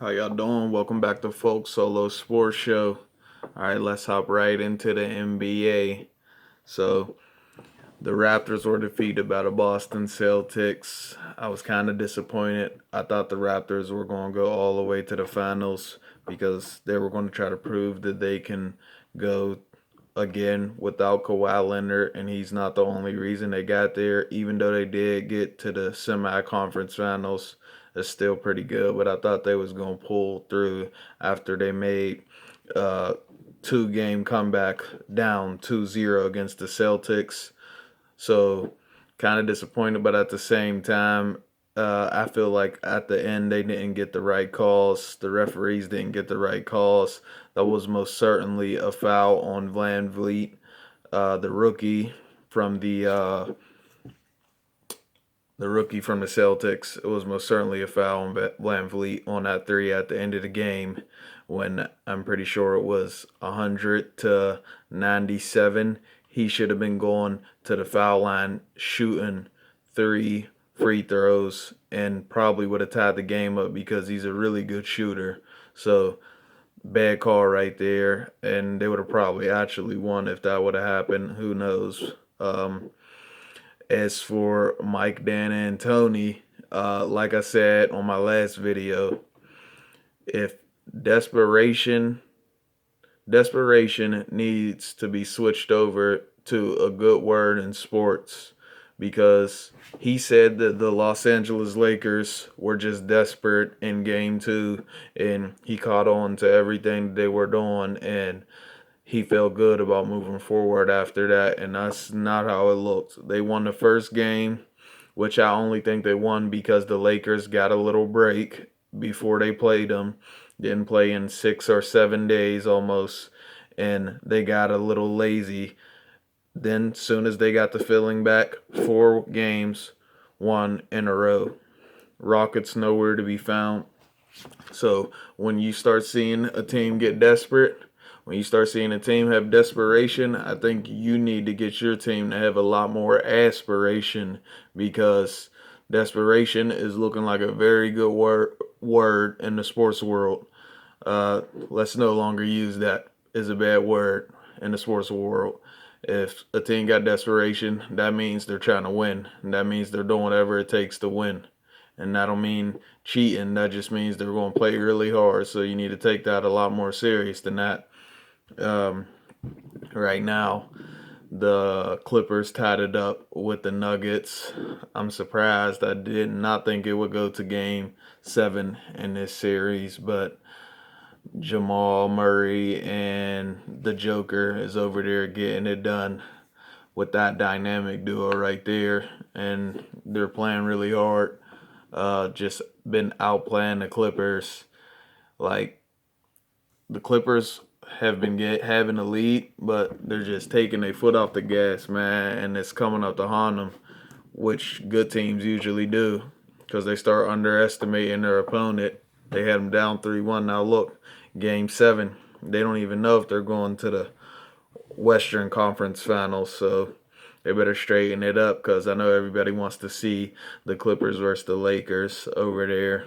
How y'all doing? Welcome back to Folk Solo Sports Show. All right, let's hop right into the NBA. So, the Raptors were defeated by the Boston Celtics. I was kind of disappointed. I thought the Raptors were going to go all the way to the finals because they were going to try to prove that they can go again without Kawhi Leonard, and he's not the only reason they got there. Even though they did get to the semi-conference finals, it's still pretty good. But I thought they was gonna pull through after they made uh, two-game comeback down 2-0 against the Celtics. So kind of disappointed, but at the same time, I feel like at the end they didn't get the right calls. The referees didn't get the right calls. That was most certainly a foul on Van Vliet, the rookie from the rookie from the Celtics. It was most certainly a foul on Van Vliet on that three at the end of the game when I'm pretty sure it was 100-97. He should have been going to the foul line shooting three free throws and probably would have tied the game up because he's a really good shooter. So bad call right there, and they would have probably actually won if that would have happened. Who knows? As for Mike, Dan, and Tony, like I said on my last video, if desperation desperation needs to be switched over to a good word in sports because he said that the Los Angeles Lakers were just desperate in game 2 and he caught on to everything they were doing and he felt good about moving forward after that, and that's not how it looked. They won the first game, which I only think they won because the Lakers got a little break before they played them. Didn't play in 6 or 7 days almost, and they got a little lazy. Then, soon as they got the feeling back, 4 games, won in a row. Rockets nowhere to be found. So when you start seeing a team get desperate, when you start seeing a team have desperation, I think you need to get your team to have a lot more aspiration because desperation is looking like a very good word in the sports world. Let's no longer use that as a bad word in the sports world. If a team got desperation, that means they're trying to win. And that means they're doing whatever it takes to win. And that don't mean cheating. That just means they're going to play really hard. So you need to take that a lot more serious than that. Um, right now, the Clippers tied it up with the Nuggets. I'm surprised. I did not think it would go to game 7 in this series, but Jamal Murray and the Joker is over there getting it done with that dynamic duo right there. And they're playing really hard. Just been outplaying the Clippers. Like, the Clippers have been having a lead, but they're just taking their foot off the gas, man, and it's coming up to haunt them, which good teams usually do because they start underestimating their opponent. They had them down 3-1. Now look, game 7, they don't even know if they're going to the Western Conference Finals, so they better straighten it up because I know everybody wants to see the Clippers versus the Lakers over there.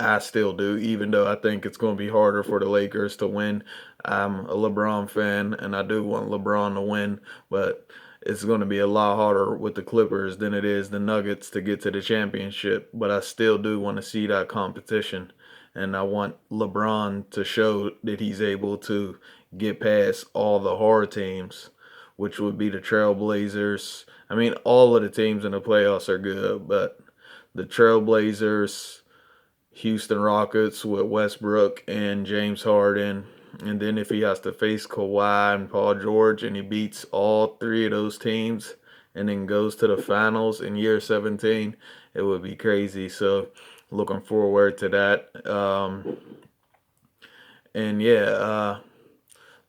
I still do, even though I think it's going to be harder for the Lakers to win. I'm a LeBron fan, and I do want LeBron to win, but it's going to be a lot harder with the Clippers than it is the Nuggets to get to the championship. But I still do want to see that competition, and I want LeBron to show that he's able to get past all the hard teams, which would be the Trailblazers. I mean, all of the teams in the playoffs are good, but the Trailblazers, Houston Rockets with Westbrook and James Harden. And then if he has to face Kawhi and Paul George and he beats all 3 of those teams and then goes to the finals in year 17, it would be crazy. So looking forward to that. And yeah,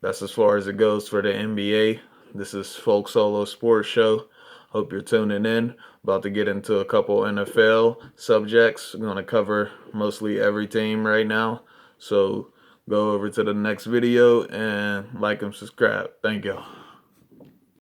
that's as far as it goes for the NBA. This is Folk Solo Sports Show. Hope you're tuning in. About to get into a couple NFL subjects. I'm going to cover mostly every team right now. So go over to the next video and like and subscribe. Thank y'all.